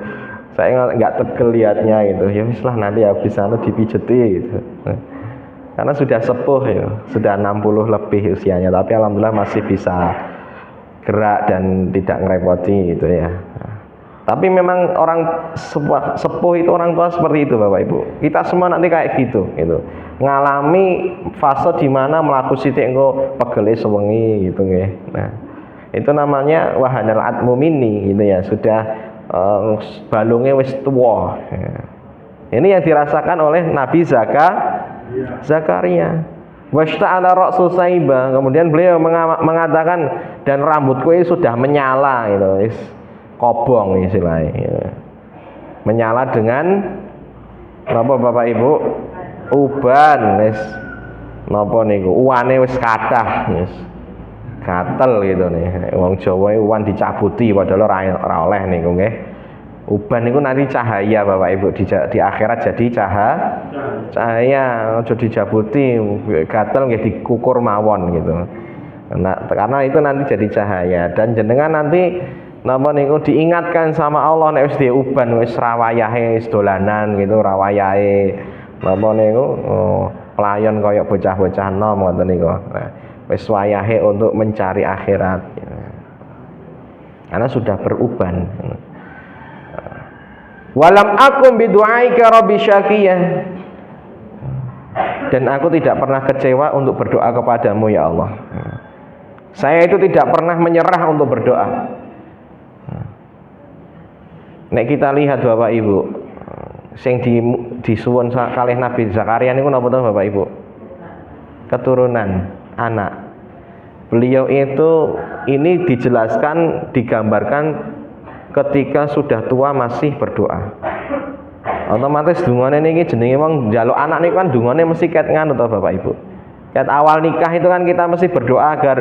Saya nggak tegel lihatnya gitu. Ya wis lah nanti habis sana dipijeti gitu. Nah, karena sudah sepuh ya, sudah 60 lebih usianya, tapi alhamdulillah masih bisa gerak dan tidak ngerepoti gitu ya. Tapi memang orang sepuh itu orang tua seperti itu Bapak Ibu. Kita semua nanti kayak gitu. Ngalami fase di mana mlaku sithik engko pegele sewengi gitu nggih. Nah, itu namanya wahanal atmu minni gitu ya. Sudah balungnya wis tua. Ya. Ini yang dirasakan oleh Nabi Zakaria. Washta'ala ra'su saiba. Kemudian beliau mengatakan dan rambutku ini sudah menyala gitu. Kobong istilahnya ya. Menyala dengan apa Bapak Ibu? Uban wis napa niku uwane wis kathah wis gatel gitu nih. Wong Jawa uwan dicabuti padahal ora oleh niku nggih. Uban niku nanti cahaya Bapak Ibu di akhirat jadi cahaya aja dijabuti, gatel nggih dikukur mawon gitu. Nah, karena itu nanti jadi cahaya dan jenengan nanti napa niku diingatkan sama Allah nek wis di uban wis rawayahe wis dolanan gitu, rawayahe napa niku pelayan kaya bocah-bocah nom ngoten niku. Nah, wis wayahe untuk mencari akhirat. Karena sudah beruban. Walam akum bidu'aika rabbi syaqiyah. Dan aku tidak pernah kecewa untuk berdoa kepadamu ya Allah. Saya itu tidak pernah menyerah untuk berdoa. Nek kita lihat Bapak Ibu, sing disuwun kalih Nabi Zakaria niku napa to Bapak Ibu? Keturunan anak. Beliau itu ini dijelaskan, digambarkan ketika sudah tua masih berdoa. Otomatis dungane niki jenenge wong njaluk anak niku kan dungane mesti ket ngono to Bapak Ibu. Ket awal nikah itu kan kita mesti berdoa agar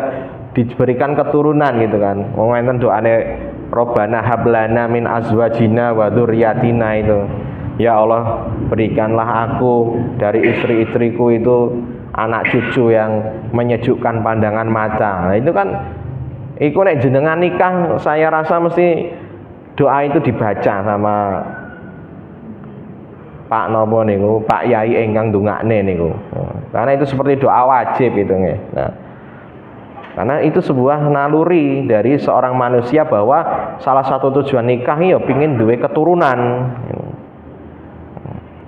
diberikan keturunan gitu kan. Wong enten doane Robbana hablana min azwajina wa dzurriyyatina itu. Ya Allah, berikanlah aku dari istri-istriku itu anak cucu yang menyejukkan pandangan mata. Nah, itu kan iku nek jenengan nikah saya rasa mesti doa itu dibaca sama Pak Nopo niku, Pak Yai ingkang ndongakne niku. Karena itu seperti doa wajib itu nggih. Nah, karena itu sebuah naluri dari seorang manusia bahwa salah satu tujuan nikah ya pingin duwe keturunan.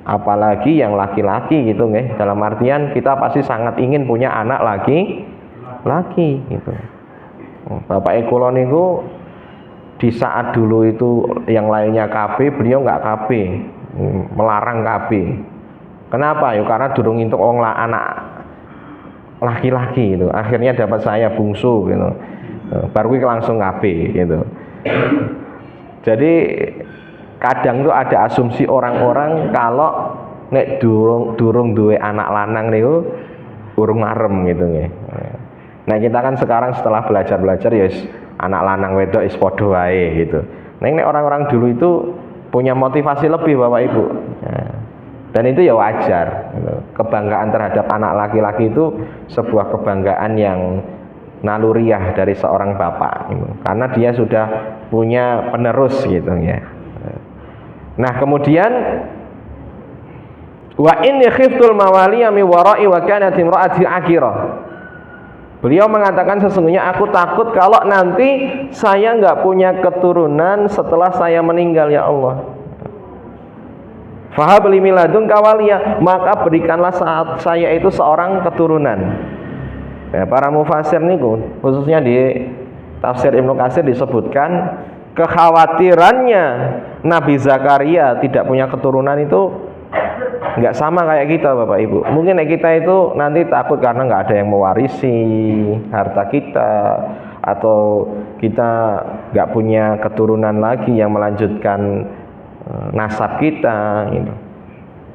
apalagi yang laki-laki gitu nggih. Dalam artian kita pasti sangat ingin punya anak laki gitu. Bapak kula niku di saat dulu itu yang lainnya KB, beliau nggak KB, melarang KB. Kenapa? Ya karena durung entuk anak laki-laki gitu. Akhirnya dapat saya bungsu gitu. Baru langsung KB gitu. Jadi kadang tuh ada asumsi orang-orang kalau nek durung duwe anak lanang niku urung marem gitu nggih. Nah, kita kan sekarang setelah belajar ya anak lanang wedok is padha wae gitu. Nek orang-orang dulu itu punya motivasi lebih Bapak Ibu. Nah, dan itu ya wajar gitu. Kebanggaan terhadap anak laki-laki itu sebuah kebanggaan yang naluriah dari seorang bapak gitu. Karena dia sudah punya penerus gitu ya. Nah, kemudian wa inni khiftul mawaliya mi wara'i wa kanat imra'ati akirah. Beliau mengatakan sesungguhnya aku takut kalau nanti saya nggak punya keturunan setelah saya meninggal ya Allah. Fahabli min ladunka waliya, maka berikanlah saat saya itu seorang keturunan. Ya, para mufassir niku khususnya di tafsir Ibnu Katsir disebutkan kekhawatirannya Nabi Zakaria tidak punya keturunan itu nggak sama kayak kita Bapak Ibu. Mungkin kita itu nanti takut karena nggak ada yang mewarisi harta kita, atau kita nggak punya keturunan lagi yang melanjutkan nasab kita gitu.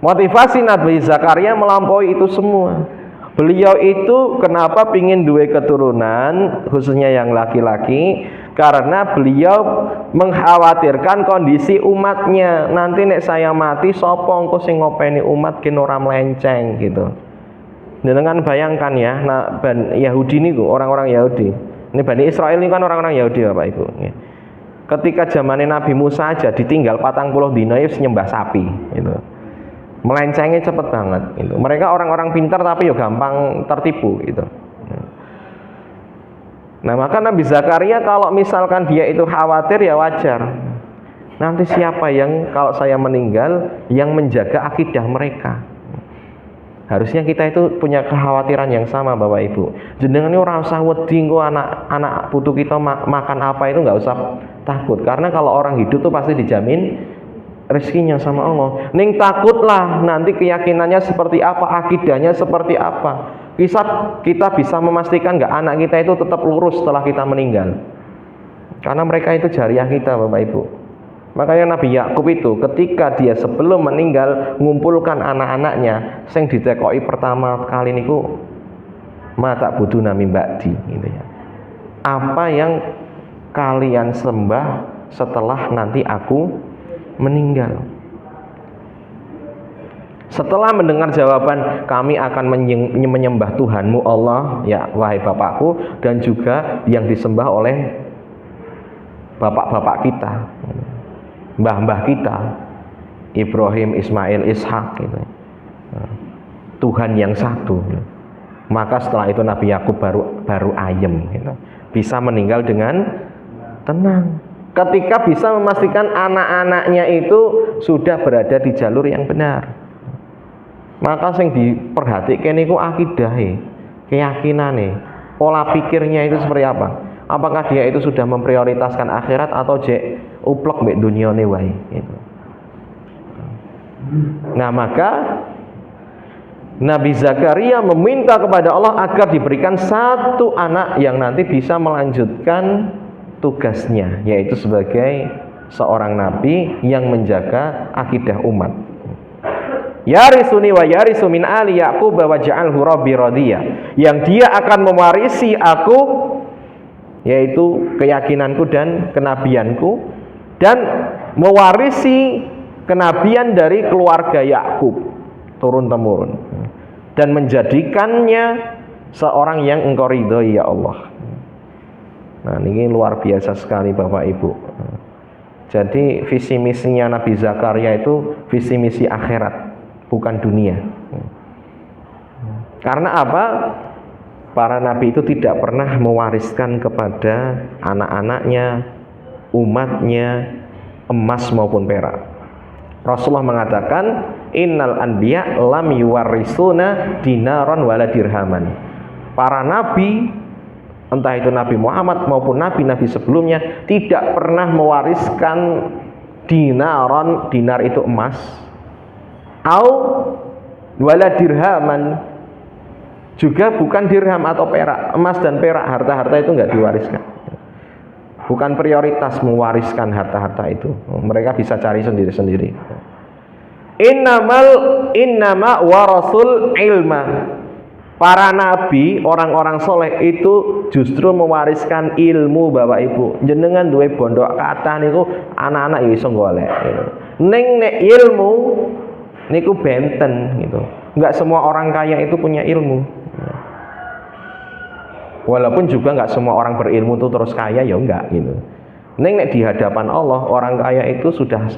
Motivasi Nabi Zakaria melampaui itu semua. Beliau itu kenapa pingin duwe keturunan khususnya yang laki-laki, karena beliau mengkhawatirkan kondisi umatnya. Nanti nek saya mati sapa engko sing ngopeni umat ki ora melenceng gitu. Dengan bayangkan ya, nah Yahudi niku orang-orang Yahudi. Ini Bani Israel ini kan orang-orang Yahudi Bapak Ibu. Ketika zamannya Nabi Musa aja ditinggal 40 dina wis nyembah sapi gitu. Melencengnya cepet banget gitu. Mereka orang-orang pintar tapi ya gampang tertipu gitu. Nah, maka Nabi Zakaria kalau misalkan dia itu khawatir ya wajar. Nanti siapa yang kalau saya meninggal yang menjaga akidah mereka? Harusnya kita itu punya kekhawatiran yang sama Bapak Ibu. Jenengan ini ora usah wedi engko anak putu kita makan apa itu nggak usah takut. Karena kalau orang hidup tuh pasti dijamin rezekinya sama Allah. Ning takutlah nanti keyakinannya seperti apa, akidahnya seperti apa. Kita bisa memastikan nggak anak kita itu tetap lurus setelah kita meninggal. Karena mereka itu jariah kita Bapak Ibu. Makanya Nabi Yakub itu ketika dia sebelum meninggal ngumpulkan anak-anaknya, sing ditekoki pertama kali niku mata budu nami ba'di gitu ya. Apa yang kalian sembah setelah nanti aku meninggal? Setelah mendengar jawaban kami akan menyembah Tuhanmu Allah ya wahai bapakku, dan juga yang disembah oleh bapak-bapak kita, mbah-mbah kita, Ibrahim, Ismail, Ishak gitu. Tuhan yang satu. Maka setelah itu Nabi Yakub baru ayem gitu. Bisa meninggal dengan tenang. Ketika bisa memastikan anak-anaknya itu sudah berada di jalur yang benar. Maka sing diperhatikan niku akidahe, keyakinane, pola pikirnya itu seperti apa? Apakah dia itu sudah memprioritaskan akhirat atau jek uplek mbek dunyane wae gitu. Nah, maka Nabi Zakaria meminta kepada Allah agar diberikan satu anak yang nanti bisa melanjutkan tugasnya, yaitu sebagai seorang nabi yang menjaga akidah umat. Yarisuni wa yarisu min ali Yaqub wa ja'alhu rabbi radiyah, yang dia akan mewarisi aku, yaitu keyakinanku dan kenabianku, dan mewarisi kenabian dari keluarga Yakub turun temurun, dan menjadikannya seorang yang engkau ridhoi ya Allah. Nah, ini luar biasa sekali Bapak Ibu. Jadi visi misinya Nabi Zakaria itu visi misi akhirat, bukan dunia. Karena apa? Para nabi itu tidak pernah mewariskan kepada anak-anaknya, umatnya, emas maupun perak. Rasulullah mengatakan innal anbiya lam yuwarisuna dinaron wala dirhaman. Para nabi, entah itu Nabi Muhammad maupun nabi-nabi sebelumnya, tidak pernah mewariskan dinaron, dinar itu emas, au wala dirhaman, juga bukan dirham atau perak. Emas dan perak, harta-harta itu enggak diwariskan. Bukan prioritas mewariskan harta-harta itu. Mereka bisa cari sendiri-sendiri. Innama warasul ilma. Para nabi, orang-orang soleh itu justru mewariskan ilmu, Bapak Ibu. Jenengan duwe pondok kathah niku anak-anak ya iso golek. Ning nek ilmu niku benten gitu. Enggak semua orang kaya itu punya ilmu. Walaupun juga nggak semua orang berilmu itu terus kaya, ya enggak gitu. Neng di hadapan Allah orang kaya itu sudah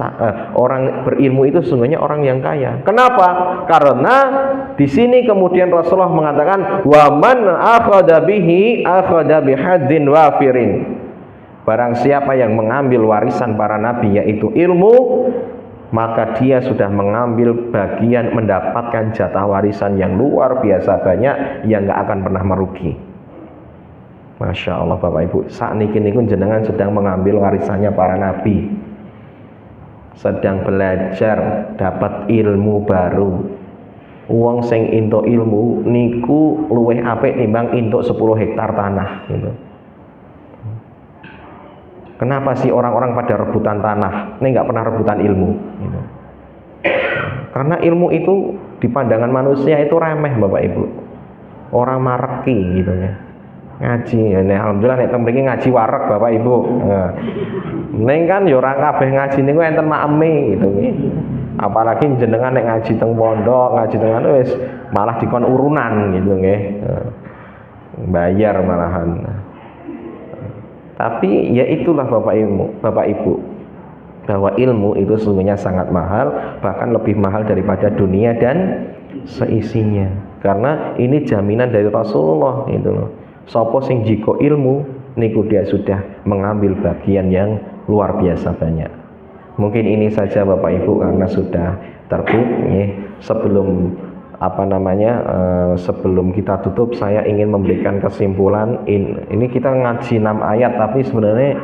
orang berilmu itu sesungguhnya orang yang kaya. Kenapa? Karena di sini kemudian Rasulullah mengatakan wa man akhadha bihi akhadha bihadzin wafirin. Barang siapa yang mengambil warisan para nabi yaitu ilmu, maka dia sudah mengambil bagian mendapatkan jatah warisan yang luar biasa banyak yang nggak akan pernah merugi. Masya Allah Bapak Ibu, saat niki jenengan sedang mengambil warisannya para nabi, sedang belajar dapat ilmu baru. Uang sing into ilmu niku luweh apik timbang into 10 hektar tanah gitu. Kenapa sih orang-orang pada rebutan tanah? Ini nggak pernah rebutan ilmu gitu. Karena ilmu itu di pandangan manusia itu remeh Bapak Ibu. Orang mareki gitu ya. Ngaji, ya alhamdulillah nek mriki ngaji wareg Bapak Ibu. Nah, neng kan ya ora kabeh ngaji niku enten makeme gitu nggih. Apalagi jenengan nek ngaji teng pondok, ngaji teng wis malah dikon urunan gitu nggih. Bayar malahan. Tapi ya itulah Bapak Ibu, bahwa ilmu itu sesungguhnya sangat mahal, bahkan lebih mahal daripada dunia dan seisinya. Karena ini jaminan dari Rasulullah gitu loh. Sopo sing jiko ilmu niku dia sudah mengambil bagian yang luar biasa banyak. Mungkin ini saja Bapak Ibu karena sudah terbit ya. Sebelum kita tutup saya ingin memberikan kesimpulan. Ini kita ngaji 6 ayat tapi sebenarnya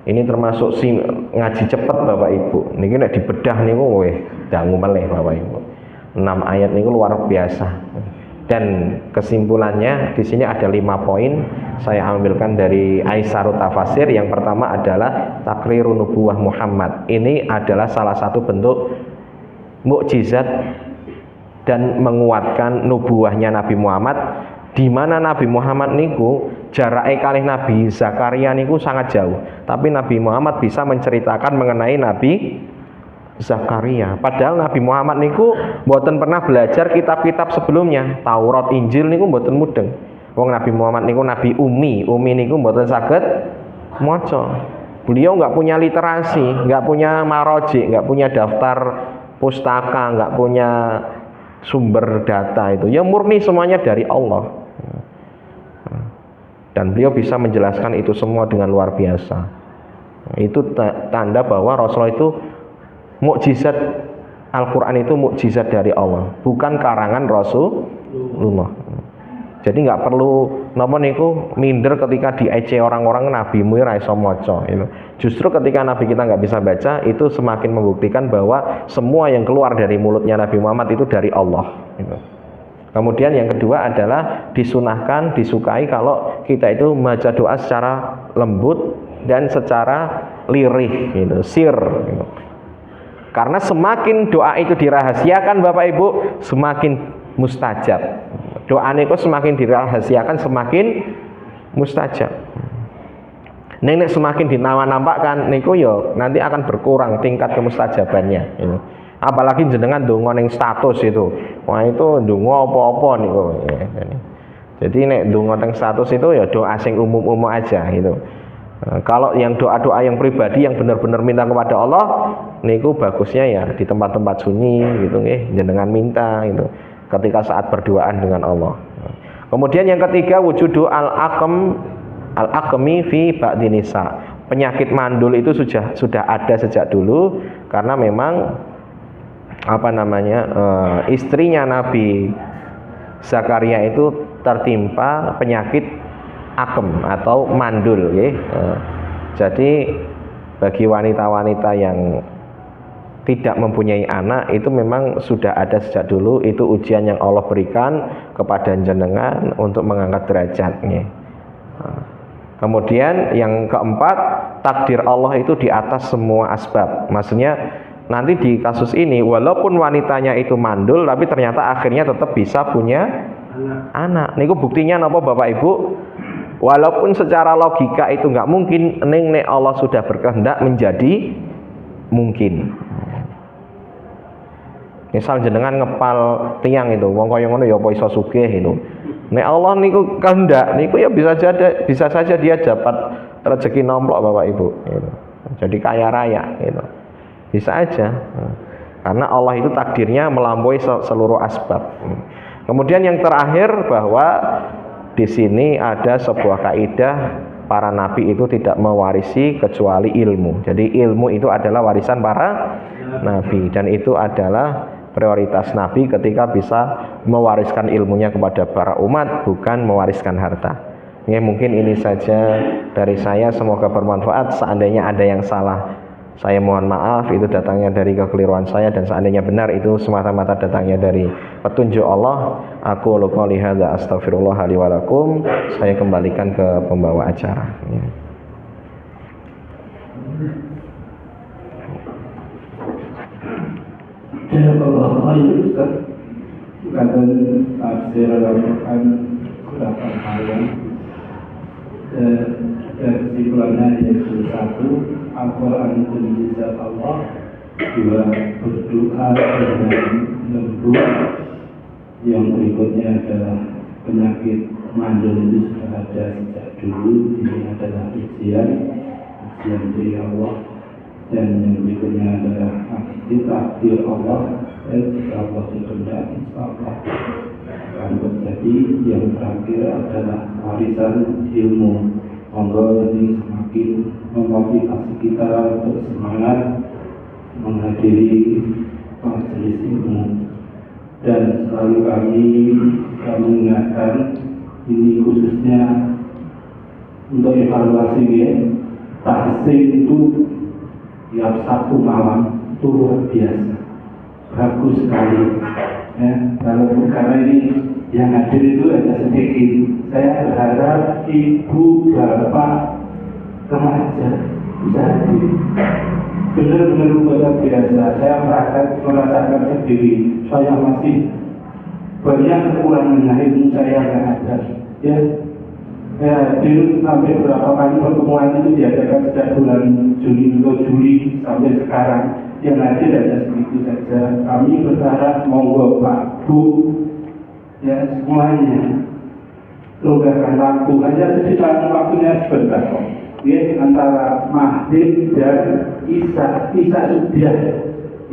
ini termasuk ngaji cepat Bapak Ibu. Niki nek dibedah niku dangu meleh Bapak Ibu. 6 ayat niku luar biasa. Dan kesimpulannya di sini ada 5 poin. Saya ambilkan dari Aisarut Tafasir. Yang pertama adalah takriru nubuwah Muhammad. Ini adalah salah satu bentuk mukjizat dan menguatkan nubuwahnya Nabi Muhammad, di mana Nabi Muhammad niku jarake kalih Nabi Zakaria niku sangat jauh, tapi Nabi Muhammad bisa menceritakan mengenai Nabi Zakaria. Padahal Nabi Muhammad niku mboten pernah belajar kitab-kitab sebelumnya. Taurat, Injil niku mboten mudeng. Wong Nabi Muhammad niku nabi ummi niku mboten saged maca. Beliau nggak punya literasi, nggak punya maroji, nggak punya daftar pustaka, nggak punya sumber data itu. Ya murni semuanya dari Allah. Dan beliau bisa menjelaskan itu semua dengan luar biasa. Itu tanda bahwa Rasulullah itu mukjizat. Al-Quran itu mukjizat dari Allah, bukan karangan Rasulullah. Jadi nggak perlu napa niku minder ketika diece orang-orang nabimu ra iso maca. Justru ketika nabi kita nggak bisa baca, itu semakin membuktikan bahwa semua yang keluar dari mulutnya Nabi Muhammad itu dari Allah. Kemudian yang kedua adalah disunahkan, disukai kalau kita itu membaca doa secara lembut dan secara lirih, sir. Karena semakin doa itu dirahasiakan Bapak Ibu, semakin mustajab. Doa niku semakin dirahasiakan semakin mustajab. Nek semakin dinampakkan niku yo nanti akan berkurang tingkat kemustajabannya. Apalagi jenengan donga ning status itu. Wah itu donga apa-apa niku. Jadi nek donga teng status itu ya doa sing umum-umum aja gitu. Kalau yang doa-doa yang pribadi yang benar-benar minta kepada Allah niku bagusnya ya di tempat-tempat sunyi gitu nggih, jenengan minta gitu ketika saat berduaan dengan Allah. Kemudian yang ketiga wujudu al-aqmi fi ba'di nisa. Penyakit mandul itu sudah ada sejak dulu karena memang istrinya Nabi Zakaria itu tertimpa penyakit akem atau mandul, ya. Jadi bagi wanita-wanita yang tidak mempunyai anak itu memang sudah ada sejak dulu, itu ujian yang Allah berikan kepada jenengan untuk mengangkat derajatnya. Kemudian yang keempat, takdir Allah itu di atas semua asbab. Maksudnya nanti di kasus ini walaupun wanitanya itu mandul tapi ternyata akhirnya tetap bisa punya anak. Niku buktinya napa Bapak Ibu? Walaupun secara logika itu nggak mungkin, nek Allah sudah berkehendak menjadi mungkin. Misal jenengan ngepal tiang itu, wong kaya ngono ya apa iso sugih itu. Nek Allah niku kehendak, niku ya bisa saja dia dapat rezeki nomplok Bapak Ibu gitu. Jadi kaya raya gitu. Bisa aja. Karena Allah itu takdirnya melampaui seluruh asbab. Kemudian yang terakhir bahwa di sini ada sebuah kaidah, para nabi itu tidak mewarisi kecuali ilmu. Jadi ilmu itu adalah warisan para nabi dan itu adalah prioritas nabi ketika bisa mewariskan ilmunya kepada para umat, bukan mewariskan harta. Ya, mungkin ini saja dari saya, semoga bermanfaat. Seandainya ada yang salah, saya mohon maaf, itu datangnya dari kekeliruan saya, dan seandainya benar itu semata-mata datangnya dari petunjuk Allah. Aku qouli hadza astaghfirullah li wa lakum. Saya kembalikan ke pembawa acara. Ya. Jazakallahu khairan Ustaz. Kadang tafsir Al-Quran surat Al-Maryam dan kesimpulannya yaitu satu, Al-Quran itu mujizat Allah. Dua, berdoa dengan lembut. Yang berikutnya adalah penyakit mandul itu sudah ada sejak dulu. Ini adalah ujian dari Allah. Dan yang berikutnya adalah takdir Allah, dan jika Allah berkehendak insya Allah akan terjadi. Yang terakhir adalah warisan ilmu. Monggo ini semakin memotivasi kita untuk semangat menghadiri majelis ilmu, dan selalu kami mengingatkan ini khususnya untuk evaluasi ya. Tahsin itu tiap Sabtu malam itu luar biasa, bagus sekali ya. Walaupun karena ini yang hadir itu ada sedikit, saya berharap ibu, bapak, remaja bisa hadir. Benar-benar luar biasa. Saya merasakan sendiri, saya masih banyak kekurangan ilmu saya yang ada ya. Hadir sampai beberapa kali pertemuan itu diadakan sejak bulan Juli sampai sekarang. Yang hadir ada segitu saja. Kami berharap monggo Pak Bu ya semuanya longgarkan waktu, hanya sedikit waktunya sebentar kok. Ya, antara maghrib dan isya sudah ya,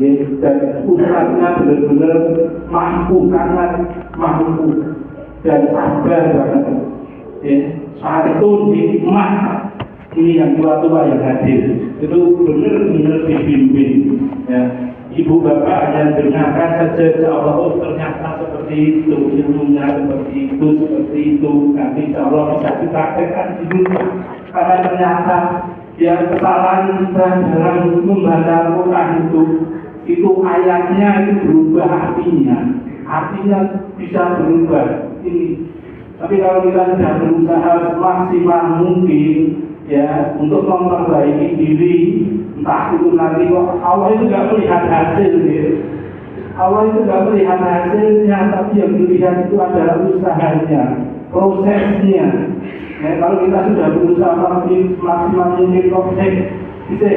dan ustadznya benar-benar mampu, sangat mampu dan sabar banget. Satu hikmah ini yang tua-tua yang hadir itu benar-benar dibimbing ya. Ibu bapak hanya dengarkan saja, Allah ternyata seperti itu, ilmunya seperti itu, nanti insya Allah bisa dipraktekkan di rumah. Karena ternyata ya kesalahan kita dalam membaca Al-Quran itu ayatnya itu berubah artinya bisa berubah ini. Tapi kalau kita sudah berusaha semaksimal mungkin ya untuk memperbaiki diri, entah itu nanti kok Allah itu nggak melihat hasil ya. Allah itu nggak melihat hasilnya, tapi yang dilihat itu adalah usahanya, prosesnya ya. Kalau kita sudah berusaha semaksimal mungkin kok bisa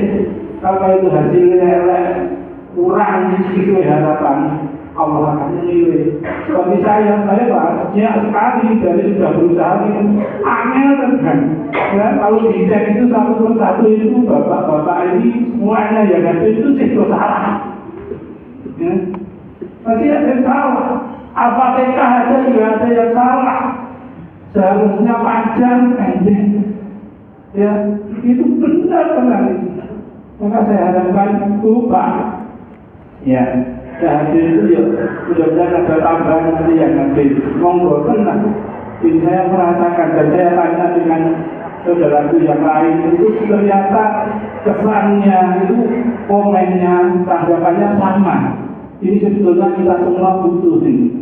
kalau itu hasilnya kurang sesuai harapan, Allah akan menilai. Seperti saya banyak sekali dari sudah berusaha itu angel kan ya. Kalau dicek itu satu persatu itu bapak-bapak ini semuanya yang ada itu sih salah ya. Masih ada yang salah. Al-Fatihah aja juga ada yang salah. Seharusnya panjang pendek ya, itu benar itu. Maka saya harapkan Pak ya, hadir itu ya mudah-mudahan ada tambahan nanti yang hadir. Monggo tenang. Ini saya merasakan dan saya tanya dengan saudaraku yang lain itu ternyata kesannya itu komennya, tanggapannya sama. Ini sebetulnya kita semua butuh ini,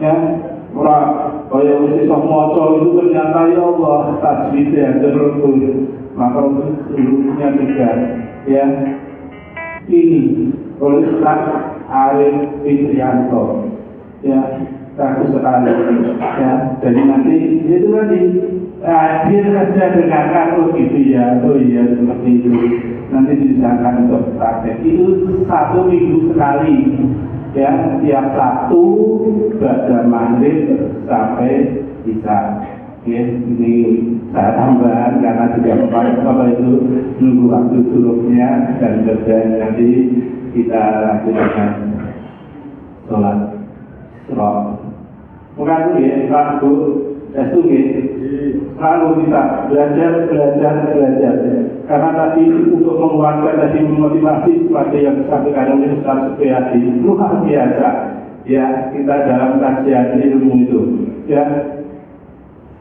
ya. Orang kaya mesti sok maca itu ternyata ya Allah tajwid ya terus maka untuk seluruhnya juga, ya. Ini oleh Ustaz Arif Fitrianto, ya. Bagus sekali, ya. Jadi nanti itu tadi hadir saja dengarkan gitu ya, oh iya seperti itu. Nanti disahkan untuk praktek itu 1 minggu sekali, ya, tiap Sabtu pada maghrib sampai isya. Ya, ini saya tambahan karena juga kalau itu nunggu waktu surupnya dan kemudian nanti kita lanjutkan sholat isra. Bukan ya, Pak Bu, itu selalu kita belajar. Karena tadi untuk menguatkan tadi memotivasi seperti yang disampaikan oleh Ustaz Supriyadi luar biasa. Ya, kita dalam kajian ilmu itu, ya.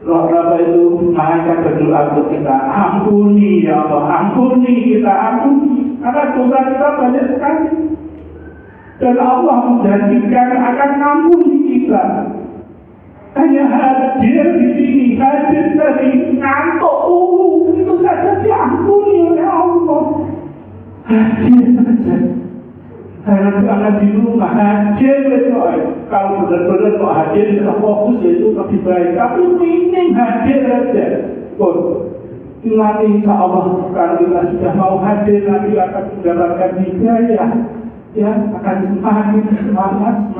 Roh apa itu malaikat berdoa untuk kita, ampuni ya Allah, ampuni kita, ampuni. Karena dosa kita banyak sekali. Dan Allah menjanjikan akan ampuni kita. Hanya hadir di sini, hadir tadi ngantuk itu saja diampuni oleh Allah. Hadir saja. Anak di rumah hadir besok. Kalau benar-benar kok hadir bisa fokus itu lebih baik. Tapi minim hadir saja. Nanti insya Allah kalau kita sudah mau hadir nanti akan mendapatkan hidayah. Ya, akan semakin semangat.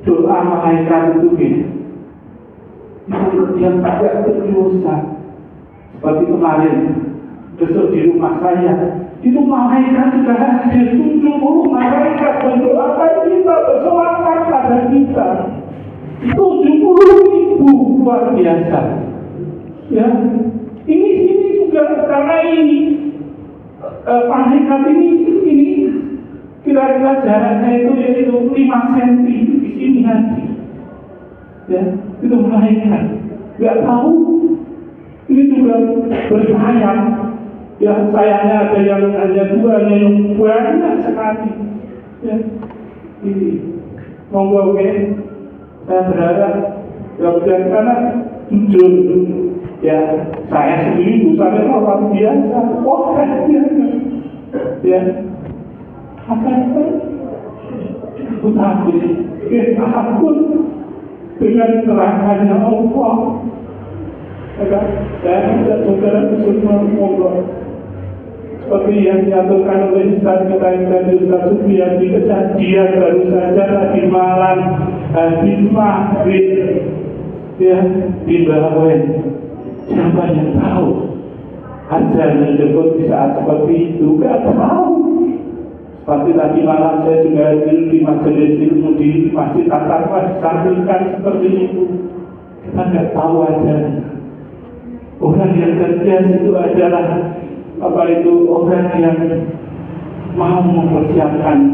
Doa malaikat itu yang agak berdosa. Seperti kemarin besok di rumah saya itu malaikat sudah hadir 70 malaikat mendoakan kita, bersolatkan pada kita. 70.000 luar biasa. Ya, ini juga karena ini malaikat ini kira-kira jaraknya itu yaitu 5 cm di sini nanti, ya, itu malaikat. Nggak tahu, ini juga bersayap. Ya, sayapnya ada yang hanya 2, yang banyak sekali. Ya, ini monggo saya berharap mudah-mudahan karena jujur, ya, saya sendiri busanya orang biasa, biasa, ya. Apa-apa aku takut dengan neraka-Nya Allah. Saya ajak saudara semua monggo seperti yang diaturkan oleh Ustaz kita yang tadi Ustaz Supriyadi, kejadian baru saja tadi malam habis maghrib, ya, di Bawen. Siapa yang tahu azan menjemput di saat seperti itu? Gak tahu. Seperti tadi malam saya juga hadir di majelis ilmu di Masjid At-Taqwa disampaikan seperti itu. Kita nggak tahu aja. Orang yang cerdas itu adalah orang yang mau mempersiapkan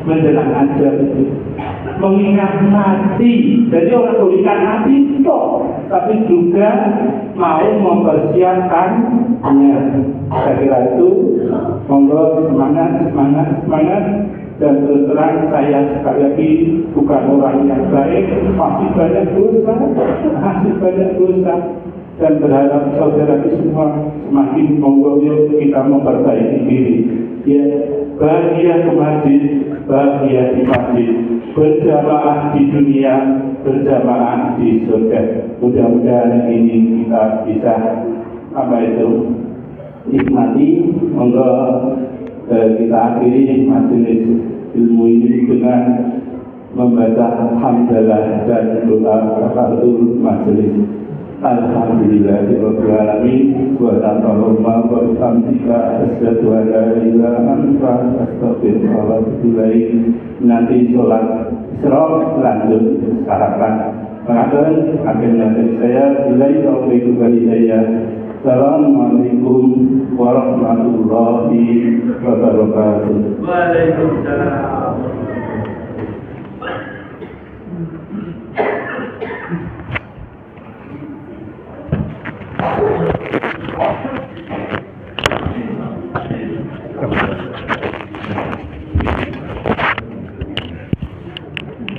menjelang ajal itu, mengingat mati. Jadi orang mengingat mati itu, tapi juga mau mempersiapkannya. Saya kira itu, monggo semangat. Dan terus terang saya sekali lagi bukan orang yang baik, masih banyak dosa. Dan berharap saudara semua semakin monggo kita memperbaiki diri. Ya, bahagia ke masjid, bahagia di masjid, berjamaah di dunia, berjamaah di surga. Mudah-mudahan ini kita bisa nikmati. Monggo kita akhiri majelis ilmu ini dengan membaca hamdalah dan doa kafaratul majelis. Alhamdulillahirabbil alamin wa ta'ala wa bihamdika asyhadu an la ilaha illa anta astaghfiruka wa atubu ilaik. Nanti sholat Isra lanjut sarapan. Pengatur akhirnya dari saya, bila itu saya Assalamualaikum warahmatullahi wabarakatuh. Waalaikumsalam.